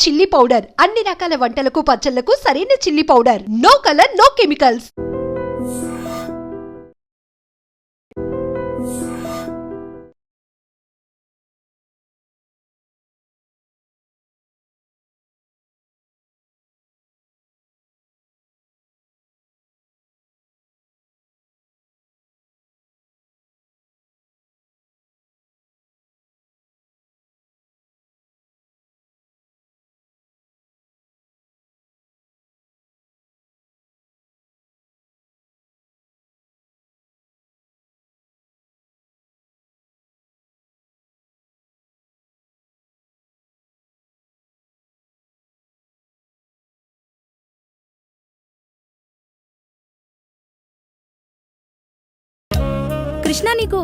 Chilli powder అన్ని రకాల వంటలకు పచ్చళ్లకు సరైన chilli powder. No colour, no chemicals. Krishna నీకు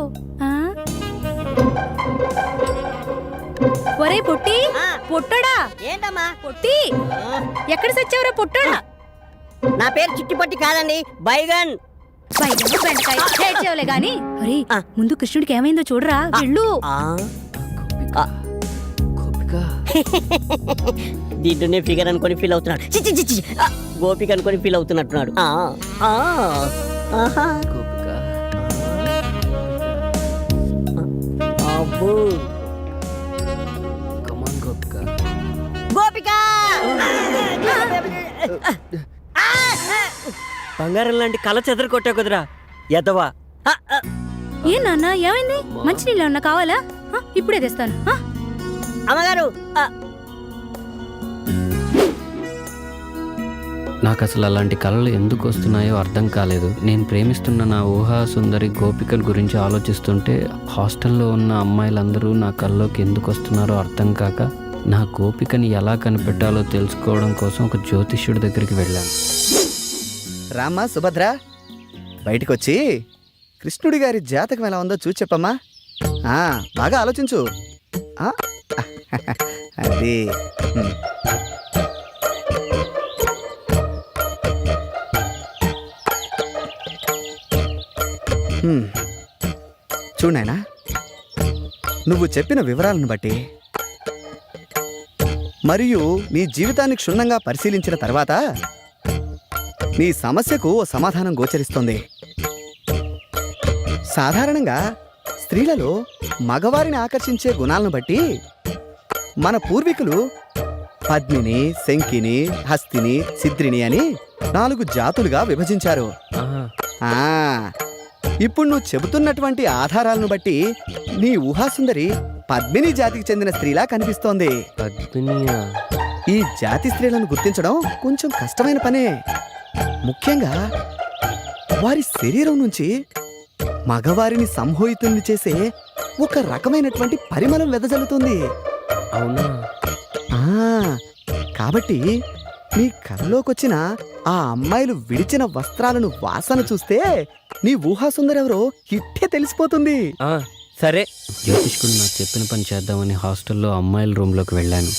ఒరే పొట్టి పొట్టడా ఏంటమ్మా పొట్టి ఎక్కడ సచ్చావురా పొట్టడా? నా పేరు చిట్టిపట్టి కాదండి, బైగన్. ఏడ్చేవలే గాని అరే ముందు కృష్ణుడికి ఏమైందో చూడరా వెళ్ళు. దీంట్లోనే ఫిగర్ అనుకొని ఫీల్ అవుతున్నాడు. గోపిక అనుకొని ఫీల్ అవుతున్నట్టున్నాడు. గోపిక బంగారం లాంటి కళ చెదర కొట్టావు కదరా ఎదవా. ఏ నాన్న ఏమైంది? మంచినీళ్ళు అన్నా కావాలా? ఇప్పుడే తెస్తాను. అమ్మగారు నాకు అసలు అలాంటి కళలు ఎందుకు వస్తున్నాయో అర్థం కాలేదు. నేను ప్రేమిస్తున్న నా ఊహా సుందరి గోపికల గురించి ఆలోచిస్తుంటే హాస్టల్లో ఉన్న అమ్మాయిలందరూ నా కళ్ళలోకి ఎందుకు వస్తున్నారో అర్థం కాక నా గోపికని ఎలా కనిపెట్టాలో తెలుసుకోవడం కోసం ఒక జ్యోతిష్యుడి దగ్గరికి వెళ్ళాను. రామ్మా సుభద్ర, బయటకొచ్చి కృష్ణుడి గారి జాతకం ఎలా ఉందో చూసి చెప్పమ్మా. బాగా ఆలోచించు. అది చూడైనా, నువ్వు చెప్పిన వివరాలను బట్టి మరియు నీ జీవితాన్ని క్షుణ్ణంగా పరిశీలించిన తర్వాత నీ సమస్యకు ఓ సమాధానం గోచరిస్తోంది. సాధారణంగా స్త్రీలలో మగవారిని ఆకర్షించే గుణాలను బట్టి మన పూర్వీకులు పద్మిని, శంకిని, హస్తిని, సిద్రిని అని 4 జాతులుగా విభజించారు. ఇప్పుడు నువ్వు చెబుతున్నటువంటి ఆధారాలను బట్టి నీ ఊహాసుందరి పద్మిని జాతికి చెందిన స్త్రీలా కనిపిస్తోంది. ఈ జాతి స్త్రీలను గుర్తించడం కొంచెం కష్టమైన పనే. ముఖ్యంగా వారి శరీరం నుంచి మగవారిని సంమోహితుల్ని చేసే ఒక రకమైనటువంటి పరిమళం వెదజల్లుతుంది. అవునా? కాబట్టి నీ కళ్ళలోకొచ్చిన ఆ అమ్మాయిలు విడిచిన వస్త్రాలను వాసన చూస్తే నీ ఊహాసుందరెవరో ఇట్టే తెలిసిపోతుంది. సరే, జ్యోతిష్కుడు నాకు చెప్పిన పని చేద్దామని హాస్టల్లో అమ్మాయిల రూమ్లోకి వెళ్ళాను.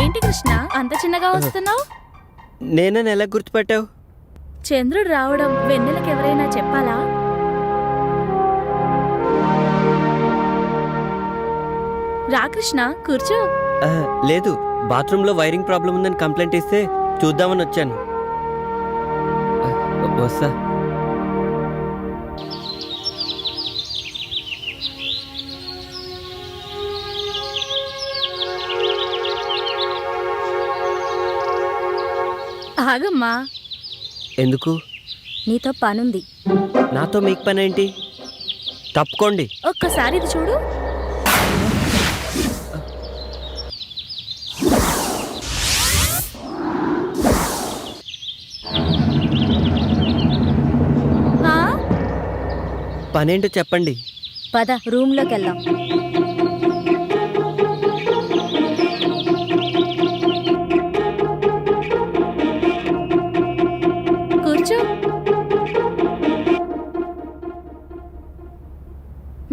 ఏంటి కృష్ణ అంత చిన్నగా వస్తున్నావు? నేనని ఎలా గుర్తుపట్టావు? చంద్రుడు రావడం వెన్నెలకు ఎవరైనా చెప్పాలా? రా కృష్ణ, కూర్చో. లేదు, బాత్రూంలో వైరింగ్ ప్రాబ్లం ఉందని కంప్లైంట్ ఇస్తే చూద్దామని వచ్చాను. వస్తా. ఆగమ్మా, ఎందుకు? నీతో పనుంది. నాతో మీకు పని ఏంటి? తప్పుకోండి. ఒక్కసారి ఇది చూడు. ఆ? పనేంటో చెప్పండి. పద రూమ్లోకి వెళ్దాం. కూర్చో.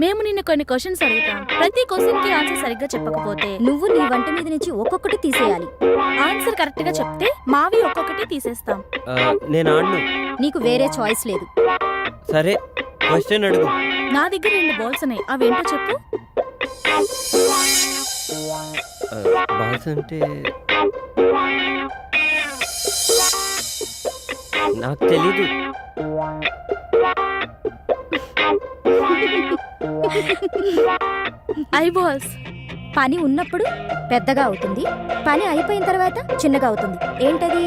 మేము నిన్ను కొన్ని క్వశ్చన్స్ అడుగుతాం. ప్రతి క్వశ్చన్ కి ఆన్సర్ సరిగ్గా చెప్పకపోతే నువ్వు నీ వంట మీద నుంచి ఒక్కొక్కటి తీసేయాలి. ఆన్సర్ కరెక్ట్ గా చెప్తే మావి ఒక్కొక్కటి తీసేస్తాం. నేను ఆడను. నీకు వేరే చాయిస్ లేదు. సరే, క్వశ్చన్ అడుగు. నా దగ్గర 2 బాల్స్ ఉన్నాయి, అవేంటో చెప్పు. బాల్స్ అంటే నాకు తెలీదు. I balls. పని ఉన్నప్పుడు పెద్దగా అవుతుంది, పని అయిపోయిన తర్వాత చిన్నగా అవుతుంది. ఏంటది?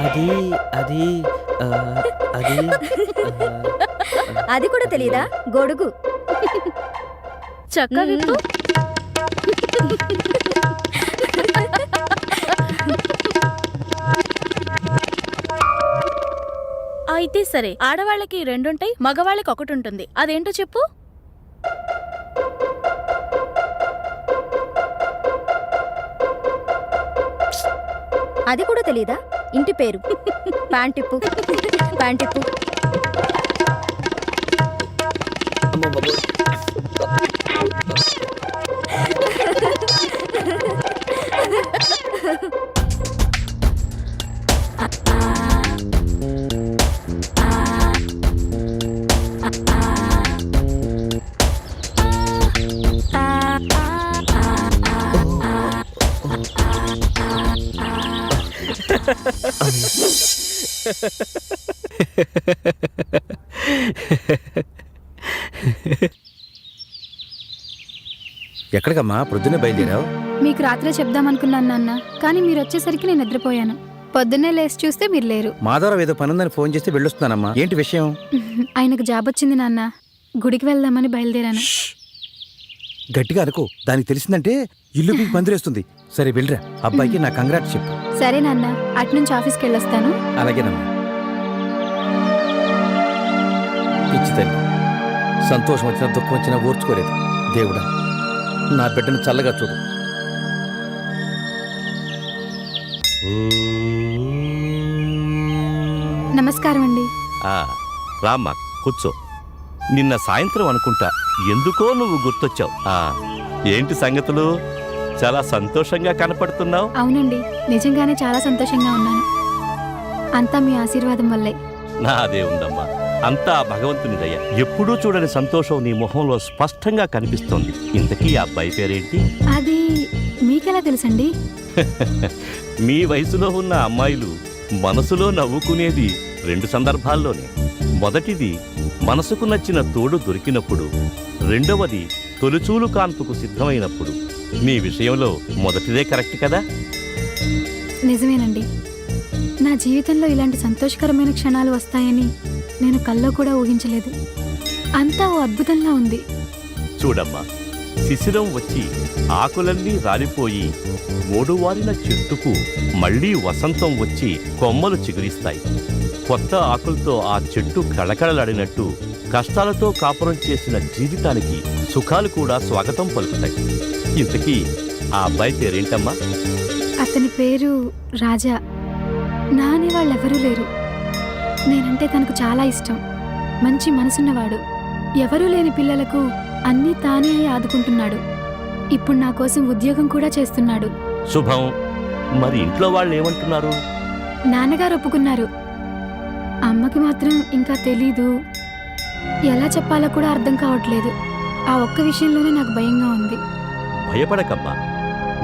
అది అది అది అది కూడా తెలీదా? గొడుగు. చక్క విప్పు. అయితే సరే, ఆడవాళ్ళకి 2 ఉంటాయి, మగవాళ్ళకి 1 ఉంటుంది. అదేంటో చెప్పు. అది కూడా తెలీదా? ఇంటి పేరు. ప్యాంటిప్పు. ప్యాంటిప్పు. ఎక్కడికమ్మా ప్రొద్దునే బయలుదేరావు? మీకు రాత్రే చెప్దామనుకున్నాను నాన్న, కానీ మీరు వచ్చేసరికి నేను నిద్రపోయాను. పొద్దున్నే లేచి చూస్తే మీరు లేరు. మాధవరావు ఏదో పనుందని ఫోన్ చేస్తే వెళ్ళొస్తున్నానమ్మా. ఏంటి విషయం? ఆయనకు జాబ్ వచ్చింది నాన్న, గుడికి వెళ్దామని బయలుదేరాను. గట్టిగా అనుకో, దానికి తెలిసిందంటే ఇల్లు మీకు పందిరేస్తుంది. సరే వెళ్ళరా, అబ్బాయికి నా కంగ్రాట్స్ చెప్పు. సరే నాన్న, అటునుంచి ఆఫీస్కి వెళ్ళొస్తాను. అలాగేనమ్మా. పిచ్చి తల్లి, సంతోషం వచ్చినా దుఃఖం వచ్చినా ఓర్చుకోలేదు. దేవుడా, నా బిడ్డను చల్లగా చూడు. నమస్కారం అండి. రామ్మా కూర్చో. నిన్న సాయంత్రం అనుకుంటా ఎందుకో నువ్వు గుర్తొచ్చావు. ఏంటి సంగతులు? చాలా సంతోషంగా కనపడుతున్నావు. అవునండి, నిజంగానే చాలా సంతోషంగా ఉన్నాను. అంతా మీ ఆశీర్వాదం వల్లే. నాదే ఉందమ్మా, అంతా భగవంతుని దయ. ఎప్పుడూ చూడని సంతోషం నీ మొహంలో స్పష్టంగా కనిపిస్తోంది. ఇంతకీ ఆ అబ్బాయి పేరేంటి? అది మీకెలా తెలుసండి? మీ వయసులో ఉన్న అమ్మాయిలు మనసులో నవ్వుకునేది 2 సందర్భాల్లోనే. మొదటిది మనసుకు నచ్చిన తోడు దొరికినప్పుడు, రెండవది తొలిచూలు కాన్పుకు సిద్ధమైనప్పుడు. మీ విషయంలో మొదటిదే కరెక్ట్ కదా? నిజమేనండి. నా జీవితంలో ఇలాంటి సంతోషకరమైన క్షణాలు వస్తాయని నేను కల్లో కూడా ఊహించలేదు. అంతా ఓ అద్భుతంగా ఉంది. చూడమ్మా, శిశిరం వచ్చి ఆకులన్నీ రాలిపోయి మూడువారిన చెట్టుకు మళ్లీ వసంతం వచ్చి కొమ్మలు చిగురిస్తాయి. కొత్త ఆకులతో ఆ చెట్టు కళకళలాడినట్టు కష్టాలతో కాపురం చేసిన జీవితానికి సుఖాలు కూడా స్వాగతం పలుకుతాయి. ఇంతకీ ఆ అబ్బాయి పేరేంటమ్మా? అతని పేరు రాజా. నా అనే వాళ్ళెవరూ లేరు. నేనంటే తనకు చాలా ఇష్టం. మంచి మనసున్నవాడు. ఎవరూ లేని పిల్లలకు అన్నీ తానే అయి ఆదుకుంటున్నాడు. ఇప్పుడు నా కోసం ఉద్యోగం కూడా చేస్తున్నాడు. శుభం. మరి ఇంట్లో వాళ్ళు ఏమంటున్నారు? నాన్నగారు ఒప్పుకున్నారు. అమ్మకి మాత్రం ఇంకా తెలీదు. ఎలా చెప్పాలో కూడా అర్థం కావట్లేదు. ఆ ఒక్క విషయంలోనే నాకు భయంగా ఉంది. భయపడకమ్మా,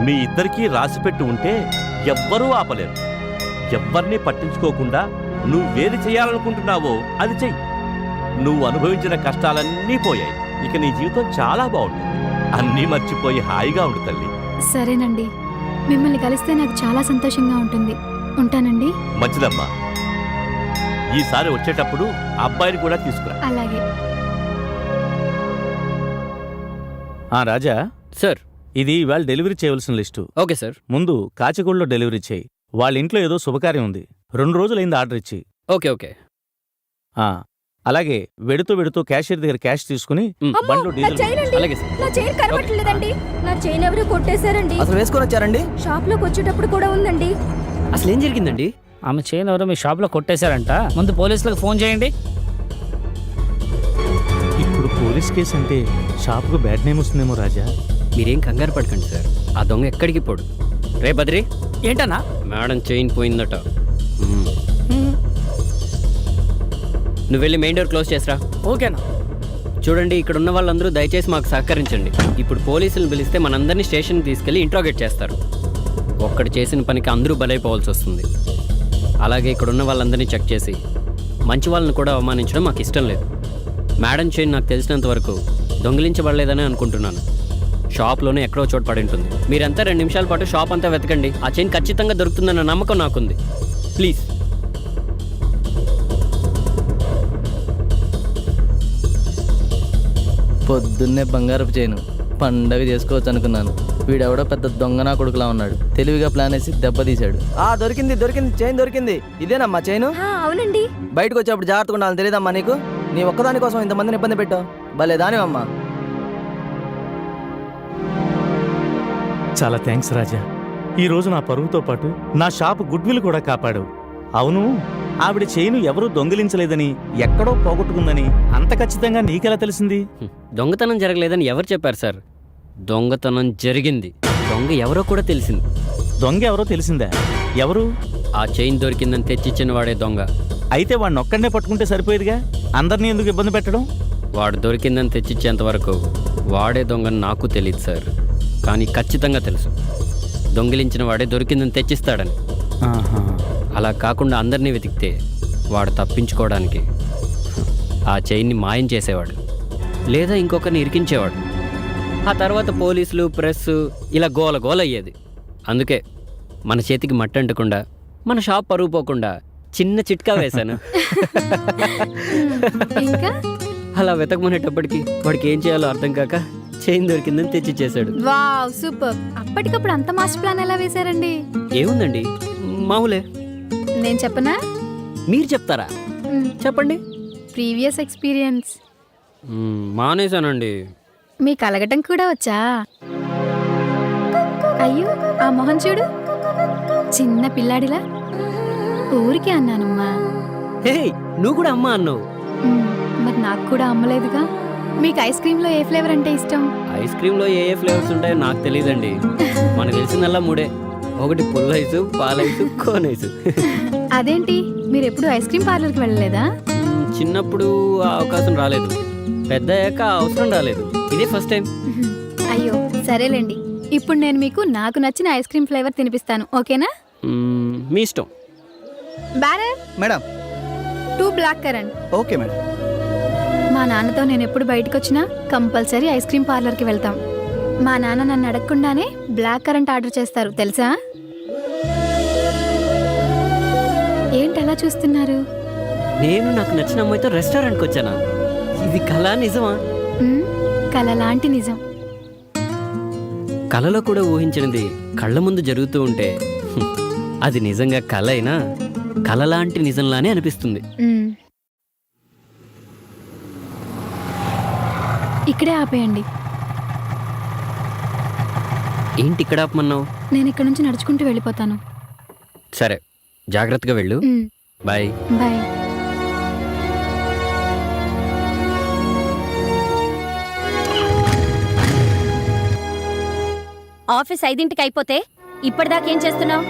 మీ ఇద్దరికీ రాసిపెట్టి ఉంటే ఎవ్వరూ ఆపలేరు. ఎవ్వరినీ పట్టించుకోకుండా నువ్వేది చేయాలనుకుంటున్నావో అది చెయ్యి. నువ్వు అనుభవించిన కష్టాలన్నీ పోయాయి. ఇక నీ జీవితం చాలా బాగుంటుంది. అన్నీ మర్చిపోయి హాయిగా ఉండు తల్లి. సరేనండి, మిమ్మల్ని కలిస్తే నాకు చాలా సంతోషంగా ఉంటుంది. ఉంటానండి. మంచిదమ్మా. ఈసారి వచ్చేటప్పుడు అబ్బాయిని కూడా తీసుకురా. అలాగే. రాజా సార్. ఇది ఇవాళ డెలివరీ చేయవలసిన లిస్టు. Okay sir. ముందు కాచిగూడలో డెలివరీ చేయి. వాళ్ళ ఇంట్లో ఏదో శుభకార్యం ఉంది. 2 రోజులైంది ఆర్డర్ ఇచ్చి. Okay okay. అలాగే వెడుతూ క్యాషియర్ దగ్గర క్యాష్ తీసుకుని బండ్లో డీజిల్. అలాగే సార్. నా చైన్ కనబట్టలేదండి. నా చైన్ ఎవరు కొట్టేశారండి. అసలు వేసుకొని వచ్చారండి? షాప్ లోకి వచ్చేటప్పుడు కూడా ఉందండి. అసలు ఏం జరిగిందండి? ఆమె చైన్ ఎవరో మీ షాప్లో కొట్టేశారంట. ముందు పోలీసులకు ఫోన్ చేయండి. ఇప్పుడు పోలీస్ కేసు అంటే షాప్కు బ్యాడ్ నేమ్ వస్తుందేమో రాజా. మీరేం కంగారు పడకండి సార్. ఆ దొంగ ఎక్కడికి పోడు. రే బద్రి, ఏంటన్నా? మేడం చైన్ పోయిందట. నువ్వు వెళ్ళి మెయిన్ డోర్ క్లోజ్ చేసిరా. ఓకేనా? చూడండి, ఇక్కడ ఉన్న వాళ్ళందరూ దయచేసి మాకు సహకరించండి. ఇప్పుడు పోలీసులను పిలిస్తే మనందరినీ స్టేషన్కి తీసుకెళ్లి ఇంట్రాగేట్ చేస్తారు. ఒక్కడు చేసిన పనికి అందరూ బలైపోవాల్సి వస్తుంది. అలాగే ఇక్కడ ఉన్న వాళ్ళందరినీ చెక్ చేసి మంచి వాళ్ళని కూడా అవమానించడం మాకు ఇష్టం లేదు. మేడం చైన్ నాకు తెలిసినంత వరకు దొంగిలించబడలేదని అనుకుంటున్నాను. షాప్లోనే ఎక్కడో చోటు పడి ఉంటుంది. మీరంతా 2 నిమిషాల పాటు షాప్ అంతా వెతకండి. ఆ చైన్ ఖచ్చితంగా దొరుకుతుందన్న నమ్మకం నాకుంది. ప్లీజ్. పొద్దున్నే బంగారపు చైను పండగ చేసుకోవచ్చు అనుకున్నాను. వీడెవడో పెద్ద దొంగనా కొడుకులా ఉన్నాడు. తెలివిగా ప్లాన్ వేసి దెబ్బతీశాడు. దొరికింది చైన్ దొరికింది. ఇదేనమ్మా చైను? అవునండి. బయటకు వచ్చేప్పుడు జాగ్రత్తగా ఉండాలని తెలియదమ్మా నీకు? నీ ఒక్కదాని కోసం ఇంతమందిని ఇబ్బంది పెట్టావు. భలే దానివమ్మా. చాలా థ్యాంక్స్ రాజా. ఈ రోజు నా పరువుతో పాటు నా షాపు గుడ్విల్ కూడా కాపాడు. అవును, ఆవిడ చైను ఎవరూ దొంగిలించలేదని, ఎక్కడో పోగొట్టుకుందని అంత ఖచ్చితంగా నీకెలా తెలిసింది? దొంగతనం జరగలేదని ఎవరు చెప్పారు సార్? దొంగతనం జరిగింది. దొంగ ఎవరో కూడా తెలిసింది. దొంగ ఎవరో తెలిసిందా? ఎవరు? ఆ చైన్ దొరికిందని తెచ్చిచ్చిన వాడే దొంగ. అయితే వాడిని ఒక్కడనే పట్టుకుంటే సరిపోయేదిగా. అందరినీ ఎందుకు ఇబ్బంది పెట్టడం? వాడు దొరికిందని తెచ్చిచ్చేంత వరకు వాడే దొంగని నాకు తెలియదు సార్. కానీ ఖచ్చితంగా తెలుసు, దొంగిలించిన వాడే దొరికిందని తెచ్చిస్తాడని. అలా కాకుండా అందరినీ వెతికితే వాడు తప్పించుకోవడానికి ఆ చైన్ని మాయం చేసేవాడు, లేదా ఇంకొకరిని ఇరికించేవాడు. ఆ తర్వాత పోలీసులు, ప్రెస్ ఇలా గోల అయ్యేది. అందుకే మన చేతికి మట్టి అంటకుండా, మన షాప్ పరువు పోకుండా చిన్న చిట్కా వేశాను. ఇంకా అలా వెతకమనేటప్పటికి వాడికి ఏం చేయాలో అర్థం కాక చైన్ దొరికిందని తెచ్చిచ్చేశాడు. Wow, super. అప్పటికప్పుడు అంత మాస్టర్ ప్లాన్ ఎలా వేశారండి? ఏముందండి, మామూలే. నేను చెప్పనా? మీరు చెప్తారా? చెప్పండి. Previous experience. మానేశానండి. మీకు అలగటం కూడా వచ్చా? అయ్యో, ఆ మొహం చూడు, చిన్న పిల్లాడిలా. ఊరికే అన్నానమ్మా. హే, నువ్వు కూడా అమ్మ అన్నావు. మరి నాకు కూడా అమ్మలేదుగా. మీకు ఐస్ క్రీమ్లో ఏ ఫ్లేవర్ అంటే ఇష్టం? ఐస్ క్రీమ్లో ఏ ఫ్లేవర్స్ ఉంటాయో నాకు తెలియదండి. మనకు తెలిసిందల్లా 3: ఒకటి పుల్ల ఐసు, పాలైసు, కోన్ ఐసు. అదేంటి, మీరు ఎప్పుడు ఐస్ క్రీమ్ పార్లర్కి వెళ్ళలేదా? చిన్నప్పుడు ఆ అవకాశం రాలేదు, పెద్ద అయ్యాక అవసరం రాలేదు. ఇదే ఫస్ట్ టైం. అయ్యో, సరేలేండి. ఇప్పుడు నేను మీకు నాకు నచ్చిన ఐస్ క్రీమ్ ఫ్లేవర్ తినిపిస్తాను, ఓకేనా? మీ ఇష్టం. Bearer madam. 2 black currant. Okay madam. మా నాన్నతో నేను ఎప్పుడు బయటకు వచ్చినా కంపల్సరీ ఐస్ క్రీమ్ పార్లర్కి వెళ్తాం. మా నాన్న నన్ను అడగకుండానే బ్లాక్ కరెంట్ ఆర్డర్ చేస్తారు, తెలుసా? ఏంటి అలా చూస్తున్నారు? నేను నాకు నచ్చిన అమ్మాయితో రెస్టారెంట్కి వచ్చానా? ఇది కళ నిజమా? కళ లాంటి నిజం. కళలో కూడా ఊహించినది కళ్ళ ముందు జరుగుతూ ఉంటే అది నిజంగా కళ అయినా కళ లాంటి నిజంలానే అనిపిస్తుంది. ఇక్కడే ఆపేయండి. ఏంటి ఇక్కడ ఆపమన్నావు? నేను ఇక్కడ నుంచి నడుచుకుంటూ వెళ్ళిపోతాను. సరే, జాగ్రత్తగా వెళ్ళు. బాయ్. బాయ్. ఆఫీస్ 5ంటికి అయిపోతే ఇప్పటిదాకేం చేస్తున్నావు?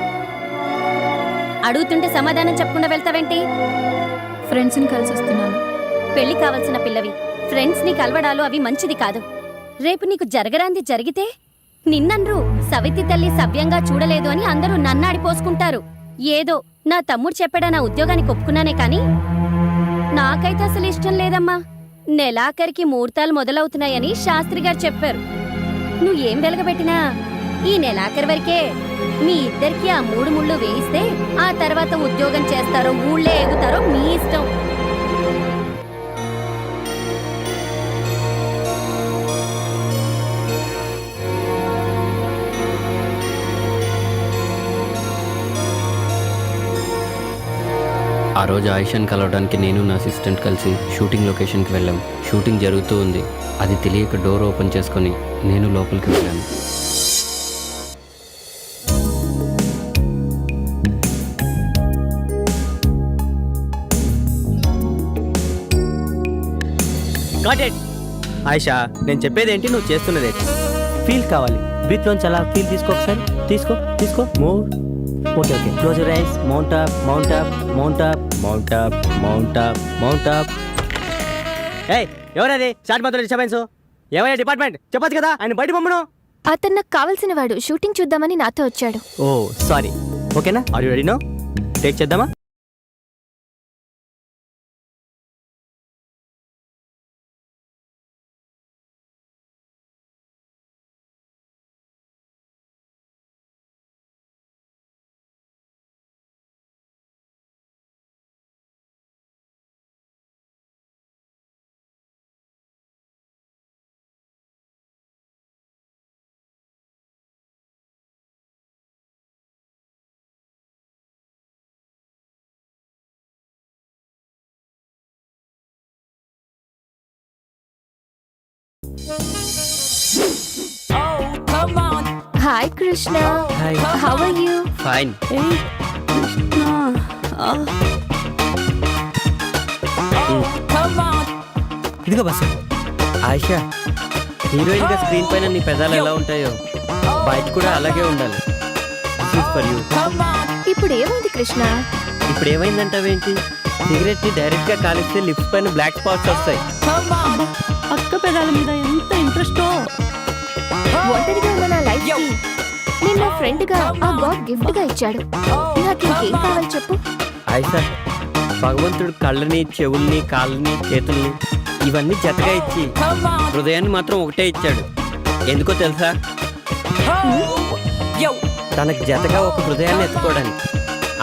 అడుగుతుంటే సమాధానం చెప్పకుండా వెళ్తావేంటి? ఫ్రెండ్స్ని కలిసి వస్తున్నాను. పెళ్లి కావాల్సిన పిల్లవి, ఫ్రెండ్స్ని కలవడాలు అవి మంచిది కాదు. రేపు నీకు జరగరాంది జరిగితే నిన్నన్రు సవితి తల్లి సవ్యంగా చూడలేదు అని అందరూ నన్నాడిపోసుకుంటారు. ఏదో నా తమ్ముడు చెప్పాడా నా ఉద్యోగానికి ఒప్పుకున్నానే కానీ నాకైతే అసలు ఇష్టం లేదమ్మా. నెలాఖరికి ముహూర్తాలు మొదలవుతున్నాయని శాస్త్రి గారు చెప్పారు. నువ్వు ఏం వెలగబెట్టినా ఈ నెలాఖరి వరకే మీ ఇద్దరికి ఆ 3 ముళ్ళు వేయిస్తే ఆ తర్వాత ఉద్యోగం చేస్తారో ఊళ్ళో ఎగుతారో మీ ఇష్టం. ఆ రోజు ఆయిషాని కలవడానికి నేను నా అసిస్టెంట్ కలిసి షూటింగ్ లొకేషన్కి వెళ్ళాం. షూటింగ్ జరుగుతూ ఉంది. అది తెలియక డోర్ ఓపెన్ చేసుకొని నేను లోపలికి వెళ్ళాను. ఆయిషా, నేను చెప్పేది ఏంటి, నువ్వు చేస్తున్నది ఫీల్ కావాలి. బ్రీత్ లోంచి అలా ఫీల్ తీసుకో, ఒకసారి తీసుకో తీసుకో. More. Okay okay, close your eyes. Mount up, mount up, mount up, mount up, mount up, mount up. ఏయ్, ఎవరది షార్ట్ మాత్రం డిస్టర్బెన్స్? ఏమయ్యా డిపార్ట్మెంట్, చెప్పొచ్చు కదా ఆయన బయట పంపను. అతను నాకు కావాల్సిన వాడు, షూటింగ్ చూద్దామని నాతో వచ్చాడు. Oh sorry. ఓకేనా, are you ready no? Take చేద్దామా? Hi Krishna. Hi. How are you? Fine. ఇదిగో బస్సు. ఆయిషా, హీరోయిన్గా స్క్రీన్ పైన నీ పెదాలు ఎలా ఉంటాయో బయట కూడా అలాగే ఉండాలి. For you. ఇప్పుడు ఏమైంది కృష్ణ? ఇప్పుడు ఏమైందంటావేంటి? సిగరెట్ ని డైరెక్ట్ గా కాలిస్తే లిప్స్ పైన బ్లాక్ స్పాట్స్ వస్తాయి. అక్క పెదాల మీద ఎంత ఇంట్రెస్ట్. ఒంటరిగా ఉన్న నా లైఫ్ కి నేను నా ఫ్రెండ్ గా ఆ గాడ్ గిఫ్ట్ గా ఇచ్చాడు. నాకు ఇంకేం కావాలి చెప్పు. ఆయిషా, భగవంతుడు కళ్ళని, చెవుల్ని, కాళ్ళని, చేతుల్ని ఇవన్నీ జతగా ఇచ్చి హృదయాన్ని మాత్రం ఒకటే ఇచ్చాడు. ఎందుకో తెలుసా? తనకు జతగా ఒక హృదయాన్ని ఎత్తుకోవడానికి.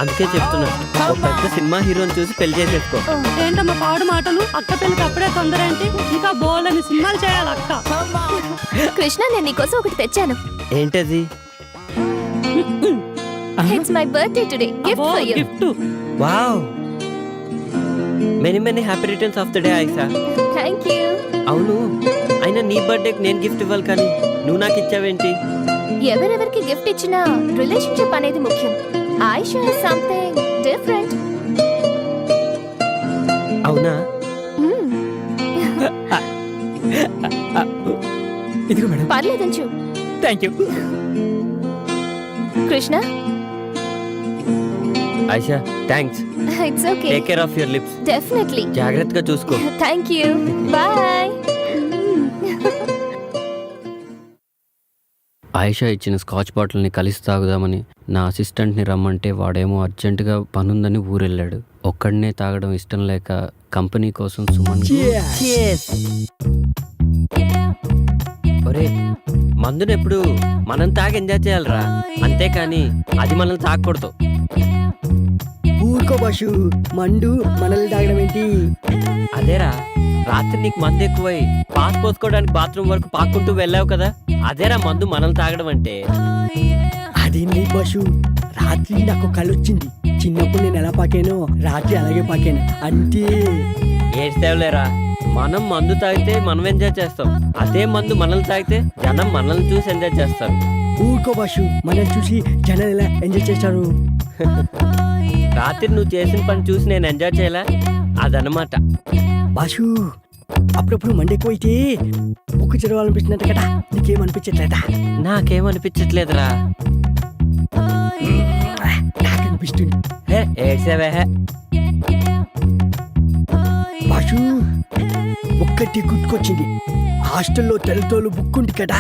అందుకే చెప్తున్నా, ఒక పెద్ద సినిమా హీరోని చూసి పెళ్లి చేసేసుకో. ఏంటమ్మా పాడు మాటలు? అక్క పెళ్లికి అప్పుడే తొందర ఏంటి? ఇంకా బోల్డని సినిమాలు చేయాలి అక్క. కృష్ణ, నేను నీకోసం ఒకటి తెచ్చాను. ఏంటది? It's my birthday today. Gift for you. Gift. Wow, many many happy returns of the day Ayesha. Thank you. అవును, అయినా నీ బర్త్డేకి నేను గిఫ్ట్ ఇవ్వాలి కానీ నువ్వు నాకు ఇచ్చావేంటి? ఎవరెవరికి గిఫ్ట్ ఇచ్చినా రిలేషన్షిప్ అనేది ముఖ్యం. Ayesha is something different. అవునా? ఇదిగో మేడం. పర్లేదంచు. Thank you. Krishna. Ayesha, thanks. It's okay. Take care of your lips. Definitely. జాగ్రత్తగా చూసుకో. Thank you. బాయ్. ఆయిషా ఇచ్చిన స్కాచ్ బాటిల్ని కలిసి తాగుదామని నా అసిస్టెంట్ని రమ్మంటే వాడేమో అర్జెంటుగా పనుందని ఊరెళ్ళాడు. ఒక్కడనే తాగడం ఇష్టం లేక కంపెనీ కోసం సుమన్ ఒరే, మందునెప్పుడు మనం తాగి ఎంజాయ్ చేయాలరా, అంతేకాని అది మనల్ని తాగకూడదు. ఊరుకో బాషు, మండు మనల్ని తాగడం ఏంటి? అదేరా, రాత్రి నీకు మందు ఎక్కువై పాస్ పోసుకోవడానికి బాత్రూమ్ వరకు పాక్కుంటూ వెళ్ళావు కదా, అదేరా మందు మనల్ని తాగడం అంటే. అదేం లేదు బాషు, రాత్రి నాకు కళ్ళు వచ్చింది. చిన్నప్పుడు నేను ఎలా పాకానో రాత్రి అలాగే పాకాను అంతే. ఏడ్చేవలేరా, మనం మందు తాగితే మనం ఎంజాయ్ చేస్తాం, అదే మందు మనల్ని తాగితే జనం మనల్ని చూసి ఎంజాయ్ చేస్తారు. ఊరుకో బాషు, మనల్ని చూసి జనాలు ఎలా ఎంజాయ్ చేస్తారు? రాత్రి నువ్వు చేసిన పని చూసి నేను ఎంజాయ్ చేయలే, అదనమాట. బాషు, అప్పుడప్పుడు మండెక్కువైతే బుక్ చదవాలనిపిస్తున్నట్టు కదా, నీకేమనిపించట్లేదా? నాకేమనిపించట్లేదురా. నాకు అనిపిస్తుంది. ఏడ్చేవే. బాషు, ఒక్కటి గుర్తుకొచ్చింది. హాస్టల్లో తెల్లతోలు బుక్ ఉంది కదా.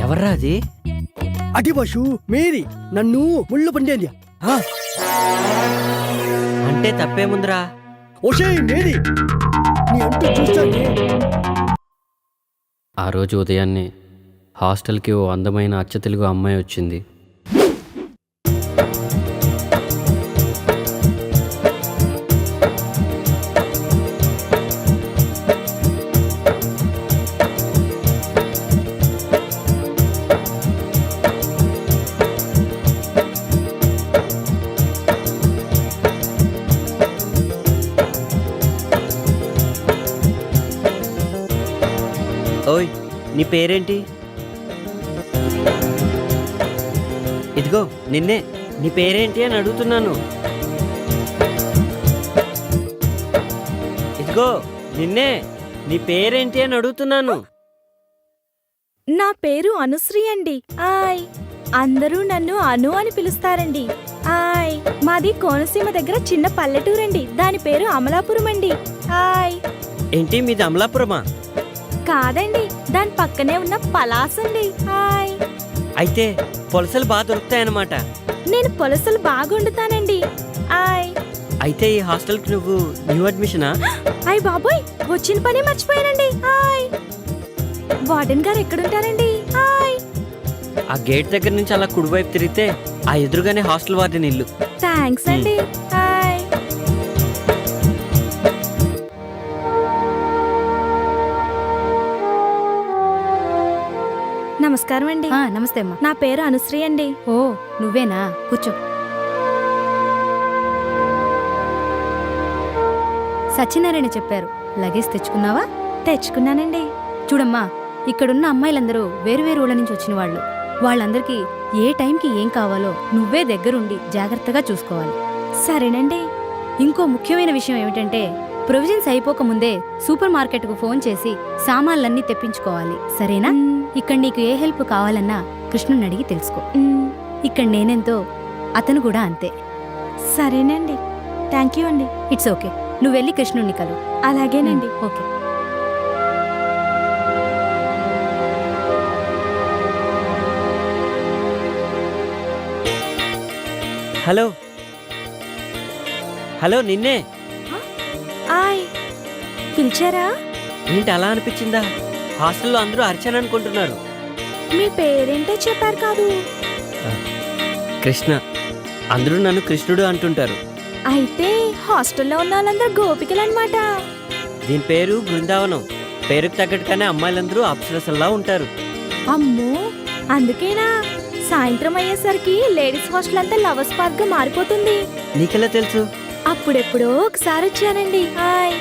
ఎవర్రా అది? అది బాషు, మేరీ నన్ను ముళ్ళు పండేది. అంటే తప్పేముందిరా? ఆ రోజు ఉదయాన్నే హాస్టల్కి ఓ అందమైన అచ్చ తెలుగు అమ్మాయి వచ్చింది. ఓయ్, నీ పేరేంటి? ఇదిగో నిన్నే. నీ పేరేంటి అని అడుగుతున్నాను. ఇదిగో నిన్నే. నీ పేరేంటి అని అడుగుతున్నాను. నా పేరు అనుశ్రీ అండి. ఆయ్, అందరూ నన్ను అను అని పిలుస్తారండి. ఆయ్, మాది కోనసీమ దగ్గర చిన్న పల్లెటూరండి. దాని పేరు అమలాపురం అండి. ఆయ్. ఏంటి మీది అమలాపురమా? కాదండి, దాని పక్కనే ఉన్న పలాసండి. ఆయ్. అయితే పొలసలు బాగా దొరుకుతాయన్నమాట. నేను పొలసలు బాగుండుతానండి. ఆయ్. అయితే ఈ హాస్టల్కి నువ్వు న్యూ అడ్మిషనా? ఆయ్ బాబోయ్, వచ్చిన పని మర్చిపోయానండి. ఆయ్. వార్డెన్ గారు ఎక్కడుంటారండి? ఆయ్. ఆ గేట్ దగ్గర నుంచి అలా కుడివైపు తిరిగితే ఆ ఎదురుగానే హాస్టల్ వార్డెన్ ఇల్లు. థ్యాంక్స్ అండి. ఆయ్. నమస్కారం అండి. నమస్తే అమ్మా. నా పేరు అనుశ్రీ అండి. ఓ, నువ్వేనా? కూర్చో. సత్యనారాయణ చెప్పారు. లగేజ్ తెచ్చుకున్నావా? తెచ్చుకున్నానండి. చూడమ్మా, ఇక్కడున్న అమ్మాయిలందరూ వేరువేరు ఊళ్ళ నుంచి వచ్చిన వాళ్ళు. వాళ్ళందరికీ ఏ టైంకి ఏం కావాలో నువ్వే దగ్గరుండి జాగ్రత్తగా చూసుకోవాలి. సరేనండి. ఇంకో ముఖ్యమైన విషయం ఏమిటంటే, ప్రొవిజన్స్ అయిపోకముందే సూపర్ మార్కెట్కు ఫోన్ చేసి సామాన్లన్నీ తెప్పించుకోవాలి. సరేనా? ఇక్కడ నీకు ఏ హెల్ప్ కావాలన్నా కృష్ణుని అడిగి తెలుసుకో. ఇక్కడ నేనెంతో అతను కూడా అంతే. సరేనండి. థ్యాంక్ యూ అండి. It's okay. నువ్వు వెళ్ళి కృష్ణుణ్ణి కలు. అలాగేనండి. ఓకే. హలో హలో, నిన్నే. ఆయ్, పిలిచారా? ఏంటి అలా అనిపించిందా? హాస్టల్లో అందరూ అర్చన అనుకుంటున్నారు. మీ పేరేంటో చెప్పారు కాదు? కృష్ణ. అందరూ నన్ను కృష్ణుడు అంటుంటారు. అయితే హాస్టల్లో ఉన్న వాళ్ళందరూ గోపికలు అనమాట. దీని పేరు బృందావనం. పేరుకు తగ్గట్టుగానే అమ్మాయిలందరూ అప్సరసల్లా ఉంటారు. అమ్మో, అందుకేనా సాయంత్రం అయ్యేసరికి లేడీస్ హాస్టల్ అంతా లవర్స్ పార్క్ గా మారిపోతుంది? నీకెలా తెలుసు? అప్పుడెప్పుడో ఒకసారి వచ్చానండి. హాయ్.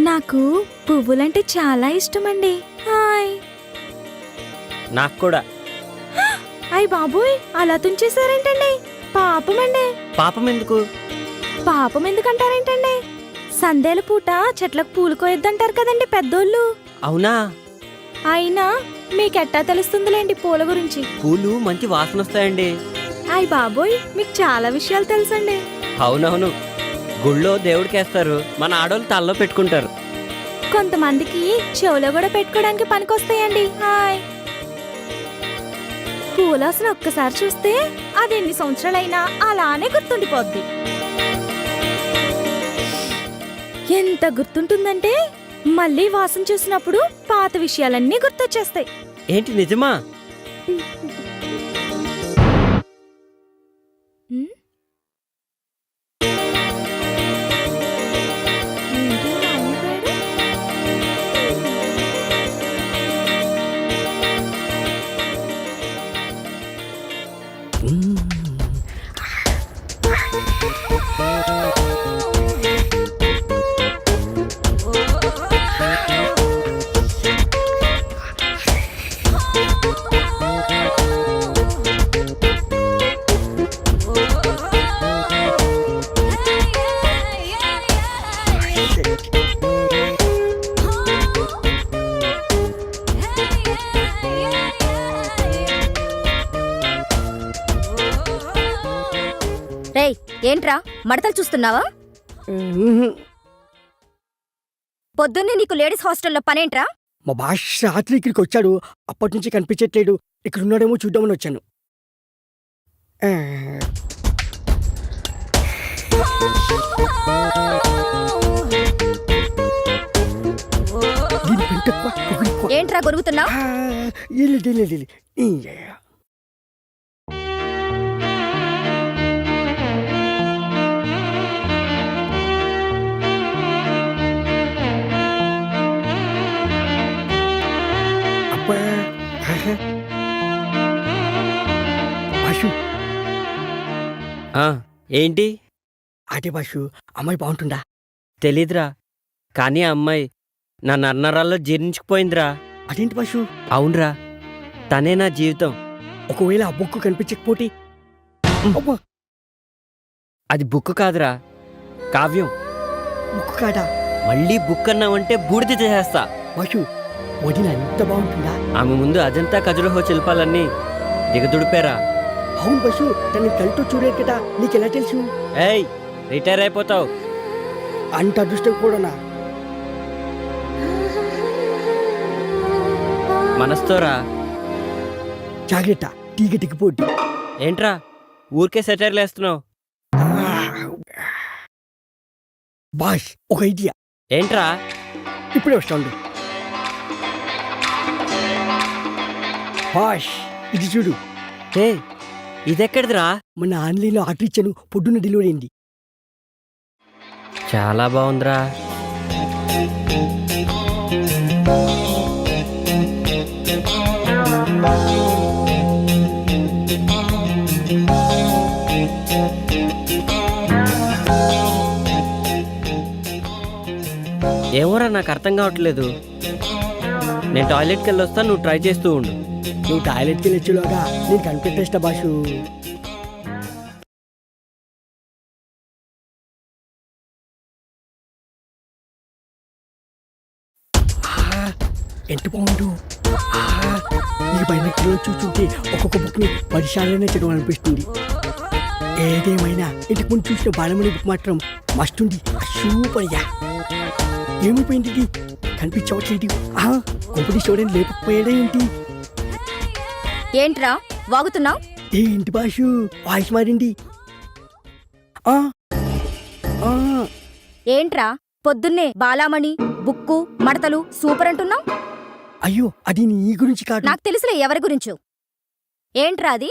నాకు పువ్వులంటే చాలా ఇష్టమండి. హాయ్. నాకు కూడా. అయ్ బాబోయ్, అలా తుంచేశారేంటండి? పాపమండి. పాపం ఎందుకు? పాపం ఎందుకంటారేంటండి? సందేల పూట చెట్లకు పూలు కోయొద్దంటారు కదండి పెద్దోళ్ళు. అవునా? అయినా మీకెట్టా తెలుస్తుందిలేండి పూల గురించి. పూలు మంచి వాసన వస్తాయండి. అయ్ బాబోయ్, మీకు చాలా విషయాలు తెలుసండి. అవునవును. గుళ్ళో దేవుడికేస్తారు, మన ఆడోళ్ళు తలలో పెట్టుకుంటారు. కొంతమందికి చెవులో కూడా పెట్టుకోవడానికి పనికొస్తాయండి. హాయ్. పూలాసన ఒక్కసారి చూస్తే అది ఎన్ని సంవత్సరాలైనా అలానే గుర్తుండిపోద్ది. ఎంత గుర్తుంటుందంటే మళ్ళీ వాసన చూసినప్పుడు పాత విషయాలన్నీ గుర్తొచ్చేస్తాయి. ఏంటి నిజమా? రేయ్, ఏంట్రా మడతలు చూస్తున్నావా? పొద్దున్నే నీకు లేడీస్ హాస్టల్లో పనేంట్రా? మా భాష రాత్రి ఇక్కడికి వచ్చాడు, అప్పటి నుంచి కనిపించట్లేడు. ఇక్కడ ఉన్నాడేమో చూద్దామని వచ్చాను. ఏంట్రా గొరుగుతున్నావు? బాషు ఏంటి? అదే బాషు, అమ్మాయి బాగుంటుందా? తెలీదురా, కానీ ఆ అమ్మాయి నా నర్నరాల్లో జీర్ణించుకుపోయిందిరా. అదేంటి బాషు? అవునరా, తనే నా జీవితం. ఒకవేళ ఆ బుక్ కనిపించకపోతే? అది బుక్ కాదురా, కావ్యం. బుక్ కాదా? మళ్ళీ బుక్ అన్నావంటే బూడిద చేసేస్తా. బాషు, వదిన ఎంత బాగుంటుందా? ఆమె ముందు అజంతా ఖజురహో శిల్పాలన్నీ దిగదుడిపారా. అవును బాషు, తన కళ్ళతో చూడలేదు కదా, నీకెలా తెలుసు? ఏయ్, రిటైర్ అయిపోతావు. అంత అదృష్టం కూడానా? మనస్తోరా. జాగ్రత్త, తీగ దిగిపోద్ది. ఏంట్రా ఊరికే సెటైర్లు వేస్తున్నావు? బాష్, ఒక ఐడియా. ఏంట్రా? ఇప్పుడే వస్తాండు. బాష్, ఇది చూడు. ఏ, ఇదెక్కడిదిరా? మొన్న ఆన్లైన్లో ఆర్డర్ ఇచ్చాను, పొద్దున్న డెలివరీ అయింది. చాలా బాగుందిరా. ఏమోరా, నాకు అర్థం కావట్లేదు. నేను టాయిలెట్కి వెళ్ళి వస్తాను, నువ్వు ట్రై చేస్తూ ఉండు. నువ్వు టాయిలెట్కి వెళ్ళొచ్చులోగా నేను కనిపెట్టేస్తా బాషు. ఎంత బాగుండు. ఈ బైనెక్లో చూస్తుంటే ఒక్కొక్క బుక్ని పరిశాలనే చదవాలనిపిస్తుంది. ఏదేమైనా ఇంటికి ముందు చూసిన బాలమణి బుక్ మాత్రం మస్తుంది. సూపర్గా. ఏమైపోయింది ఇది? కనిపించవట్లేదు. కొంపటి చూడని లేకపోయాడా ఏంటి? ఏంట్రా వాగుతున్నావు? ఏంటి బాషు, వాయిస్ మారింది. ఏంట్రా పొద్దున్నే బాలామణి బుక్కు మడతలు సూపర్ అంటున్నావు? అయ్యో, అది నీ గురించి కాదు. నాకు తెలుసులే ఎవరి గురించో. ఏంట్రా అది?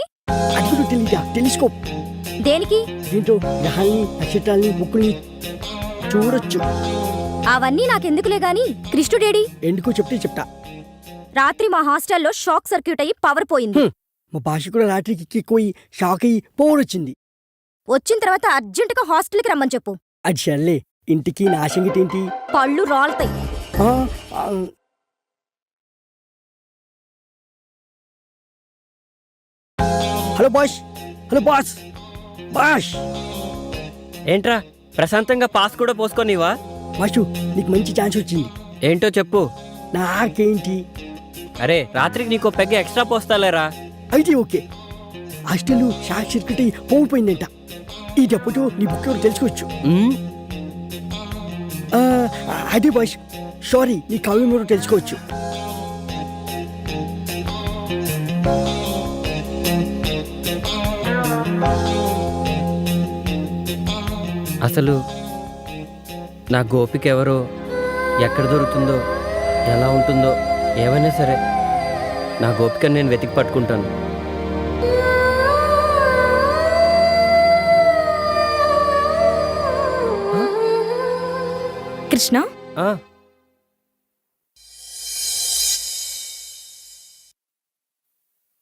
అది కూడా తెలీదా? తెలుసుకో. దేనికి? దీంట్లో గ్రహాల్ని, నక్షత్రాల్ని, బుక్కుల్ని చూడొచ్చు. అవన్నీ నాకెందుకులే గాని కృష్ణుడేడి? ఎందుకో చెప్తే చెప్తా. రాత్రి మా హాస్టల్లో షాక్ సర్క్యూట్ అయ్యి పవర్ పోయింది. మా భాష కూడా రాత్రికి ఎక్కిపోయి షాక్ అయ్యి పవర్ వచ్చింది. వచ్చిన తర్వాత అర్జెంటుగా హాస్టల్కి రమ్మని చెప్పు. అది సర్లే, ఇంటికి నా సంగతి ఏంటి? పళ్ళు రాలుతాయి. హలో బాష్, హలో బాస్. బాష్, ఏంట్రా ప్రశాంతంగా పాస్ కూడా పోసుకోనివా? బాషు, నీకు మంచి ఛాన్స్ వచ్చింది. ఏంటో చెప్పు. నాకేంటి? అరే, రాత్రికి నీకు పెగ్గ ఎక్స్ట్రా పోస్తాలేరా. అయితే ఓకే. హాస్టల్ షాక్ సర్క్యూట్ అయ్యి పోయిపోయిందంట. ఈ డబ్బుతో నీ బుక్ ఎవరు తెలుసుకోవచ్చు. అదే బాష్, సారీ, నీ కావ్యం ఎవరు తెలుసుకోవచ్చు. అసలు నా గోపిక ఎవరో, ఎక్కడ దొరుకుతుందో, ఎలా ఉంటుందో, ఏమైనా సరే నా గోపికను నేను వెతికి పట్టుకుంటాను. కృష్ణ,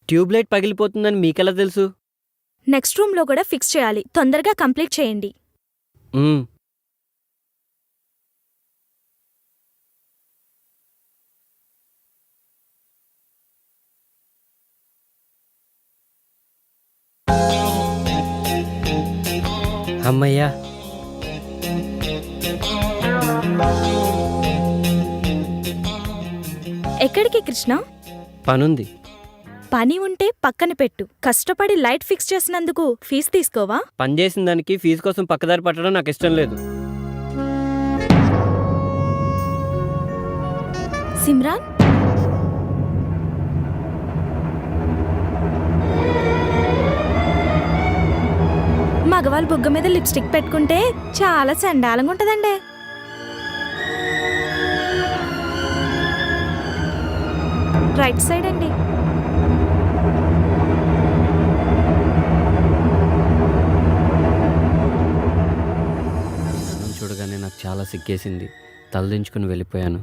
ట్యూబ్లైట్ పగిలిపోతుందని మీకెలా తెలుసు? నెక్స్ట్ రూమ్ లో కూడా ఫిక్స్ చేయాలి. తొందరగా కంప్లీట్ చేయండి. అమ్మయ్యా. ఎక్కడికి కృష్ణ? పనుంది. పని ఉంటే పక్కన పెట్టు. కష్టపడి లైట్ ఫిక్స్ చేసినందుకు ఫీజు తీసుకోవా? పని చేసిన దానికి ఫీజు కోసం పక్కదారి పట్టడం నాకు ఇష్టం లేదు. సిమ్రాన్, మగవాళ్ళు బుగ్గ మీద లిప్స్టిక్ పెట్టుకుంటే చాలా చండాలంగా ఉంటదండి. రైట్ సైడ్ అండి. చూడగానే నాకు చాలా సిగ్గేసింది. తలదించుకుని వెళ్ళిపోయాను.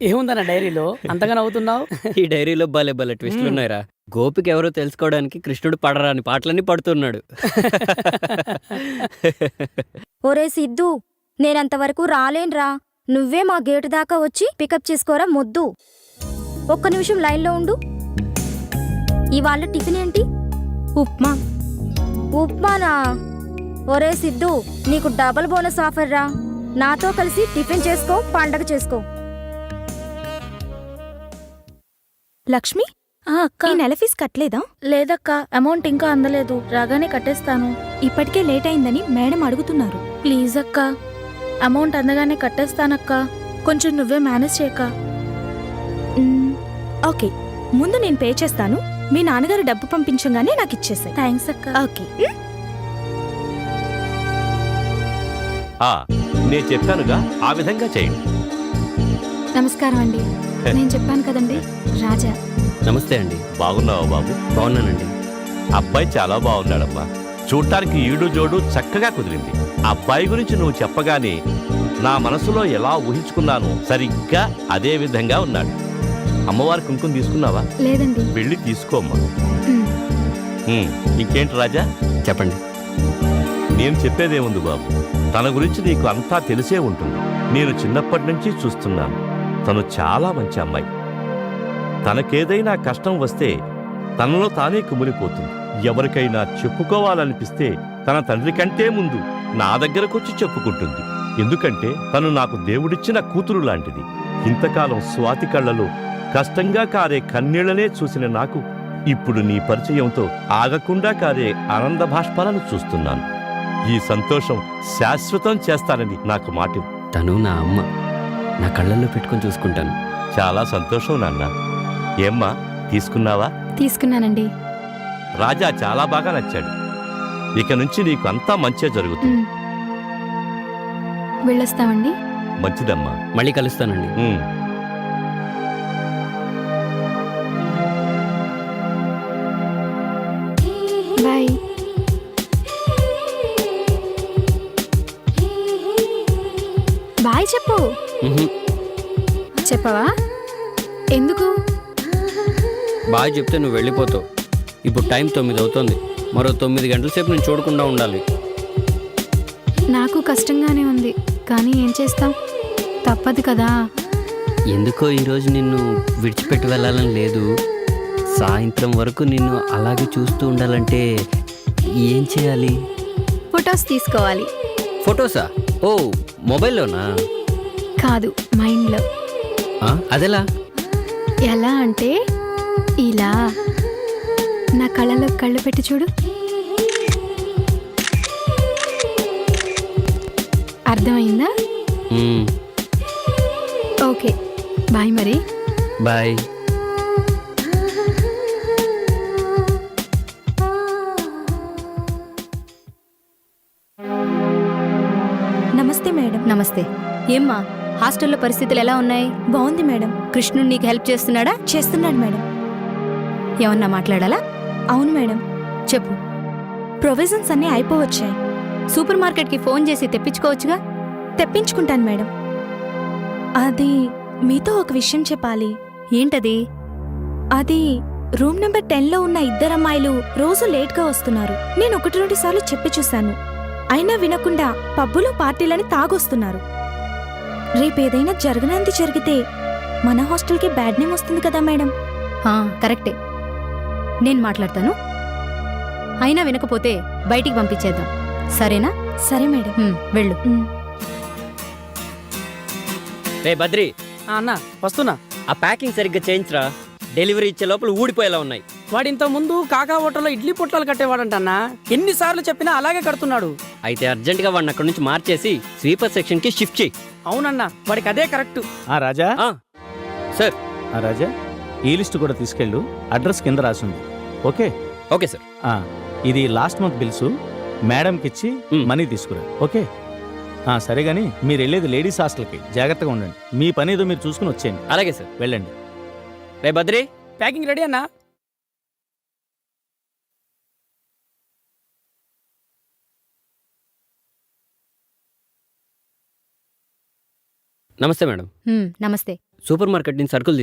ఏముందన్న డైరీలో అంతగా నవ్వుతున్నావు? ఈ డైరీలో భలే భలే ట్విస్టులు ఉన్నాయిరా. గోపిక ఎవరో తెలుసుకోవడానికి కృష్ణుడు పడరాని పాటలన్నీ పడుతున్నాడు. ఒరే సిద్ధు, నేనంతవరకు రాలేన్రా. నువ్వే మా గేటు దాకా వచ్చి పికప్ చేసుకోరా మొద్దు. ఒక్క నిమిషం లైన్లో ఉండు. ఇవాళ టిఫిన్ ఏంటి? ఉప్మా. ఉప్మానా? ఒరే సిద్ధు, నీకు డబల్ బోనస్ ఆఫర్ రా. నాతో కలిసి టిఫిన్ చేసుకో, పండగ చేసుకో. లక్ష్మి, ఈ నెల ఫీజు కట్టలేదా? లేదక్క, అమౌంట్ ఇంకా అందలేదు. రాగానే కట్టేస్తాను. ఇప్పటికే లేట్ అయిందని మేడం అడుగుతున్నారు. ప్లీజ్ అక్క, అమౌంట్ అందగానే కట్టేస్తానక్క. కొంచెం నువ్వే మేనేజ్ చేయక. ఓకే, ముందు నేను పే చేస్తాను. మీ నాన్నగారు డబ్బు పంపించగానే నాకు ఇచ్చేసాయి. థ్యాంక్స్ అక్క. ఓకే. నేను చెప్పానుగా, ఆ విధంగా చేయండి. నమస్కారం అండి. నేను చెప్పాను కదండి, రాజా. నమస్తే అండి. బాగున్నావా బాబు? బాగున్నానండి. అబ్బాయి చాలా బాగున్నాడమ్మా. చూడటానికి ఈడు జోడు చక్కగా కుదిరింది. అబ్బాయి గురించి నువ్వు చెప్పగానే నా మనసులో ఎలా ఊహించుకున్నానో సరిగ్గా అదే విధంగా ఉన్నాడు. అమ్మవారి కుంకుమ తీసుకున్నావా? లేదండి. వెళ్ళి తీసుకోమ్మా. ఇంకేంటి రాజా? చెప్పండి. నేను చెప్పేదేముంది బాబు, తన గురించి నీకు అంతా తెలిసే ఉంటుంది. నేను చిన్నప్పటి నుంచి చూస్తున్నాను. తను చాలా మంచి అమ్మాయి. తనకేదైనా కష్టం వస్తే తనలో తానే కుమిలిపోతుంది. ఎవరికైనా చెప్పుకోవాలనిపిస్తే తన తండ్రి కంటే ముందు నా దగ్గరకొచ్చి చెప్పుకుంటుంది. ఎందుకంటే తను నాకు దేవుడిచ్చిన కూతురు లాంటిది. ఇంతకాలం స్వాతి కళ్ళలో కష్టంగా కారే కన్నీళ్లనే చూసిన నాకు ఇప్పుడు నీ పరిచయంతో ఆగకుండా కారే ఆనంద భాష్పాలను చూస్తున్నాను. ఈ సంతోషం శాశ్వతం చేస్తానని నాకు మాట. తను నా అమ్మ. నా కళ్ళల్లో పెట్టుకొని చూసుకుంటాను. చాలా సంతోషం నాన్న. ఏమ్మా, తీసుకున్నావా? తీసుకున్నానండి. రాజా చాలా బాగా నచ్చాడు. ఇక నుంచి నీకు అంతా మంచే జరుగుతుంది. వెళ్ళొస్తామండి. మంచిదమ్మా. మళ్ళీ కలుస్తానండి. బాయ్. బాయ్ చెప్పు. చెప్పవా? ఎందుకు? బాయ్ చెప్తే నువ్వు వెళ్ళిపోతావు. ఇప్పుడు టైం 9 అవుతుంది. మరో 9 గంటల సేపు నేను చూడకుండా ఉండాలి. నాకు కష్టంగానే ఉంది, కానీ ఏం చేస్తాం, తప్పదు కదా. ఎందుకో ఈరోజు నిన్ను విడిచిపెట్టి వెళ్ళాలని లేదు. సాయంత్రం వరకు నిన్ను అలాగే చూస్తూ ఉండాలంటే ఏం చేయాలి? ఫొటోస్ తీసుకోవాలి. ఫొటోసా? ఓ, మొబైల్లోనా? కాదు, మైండ్లో. అదెలా? ఎలా అంటే ఇలా నా కళ్ళలో కళ్ళు పెట్టి చూడు. అర్థమైందా? Okay, bye. మరి బాయ్. నమస్తే మేడం. నమస్తే. ఏమ్మా, హాస్టల్లో పరిస్థితులు ఎలా ఉన్నాయి? బాగుంది మేడం. కృష్ణుడు నీకు హెల్ప్ చేస్తున్నాడా? చేస్తున్నాడు మేడం. ఏమన్నా మాట్లాడాలా? అవును మేడం. చెప్పు. ప్రొవిజన్స్ అన్నీ అయిపోవచ్చాయి. సూపర్ మార్కెట్కి ఫోన్ చేసి తెప్పించుకోవచ్చుగా? తెప్పించుకుంటాను మేడం. అది మీతో ఒక విషయం చెప్పాలి. ఏంటది? అది రూమ్ నెంబర్ 10లో ఉన్న 2 అమ్మాయిలు రోజు లేట్గా వస్తున్నారు. నేను 1-2 సార్లు చెప్పి చూశాను. అయినా వినకుండా పబ్బులు పార్టీలని తాగొస్తున్నారు. రేపేదైనా జరగనంది జరిగితే మన హాస్టల్కి బ్యాడ్ నేమ్ వస్తుంది కదా మేడం. కరెక్టే, నేను మాట్లాడతాను. అయినా వినకపోతే బయటికి పంపించేద్దాం, సరేనా? సరే మేడం. వెళ్ళు. రే బద్రి. అన్నా వస్తున్నా. ఆ ప్యాకింగ్ సరిగ్గా చేయించరా. డెలివరీ ఇచ్చే లోపల ఊడిపోయేలా ఉన్నాయి. వాడు ఇంత ముందు కాకా హోటల్లో ఇడ్లీ పొట్లాలు కట్టేవాడంటన్నా. ఎన్నిసార్లు చెప్పినా అలాగే కడుతున్నాడు. అయితే అర్జెంటుగా వాడిని అక్కడి నుంచి మార్చేసి స్వీపర్ సెక్షన్కి షిఫ్ట్ చేయి. అవునన్నా, వాడికి అదే కరెక్ట్. రాజా. సార్. రాజా, ఈ లిస్ట్ కూడా తీసుకెళ్ళు. అడ్రస్ కింద రాసింది. Okay okay sir. ఇది లాస్ట్ మంత్ బిల్స్ మేడంకి ఇచ్చి మనీ తీసుకురా. ఓకే సరే కానీ మీరు వెళ్ళేది లేడీస్ హాస్టల్కి, జాగ్రత్తగా ఉండండి. మీ పని ఏదో మీరు చూసుకుని వచ్చేయండి. అలాగే సార్. వెళ్ళండి. రే బద్రి, ప్యాకింగ్ రెడీ అన్నా. నమస్తే మేడం. నమస్తే. సూపర్ మార్కెట్ నుంచి సరుకులు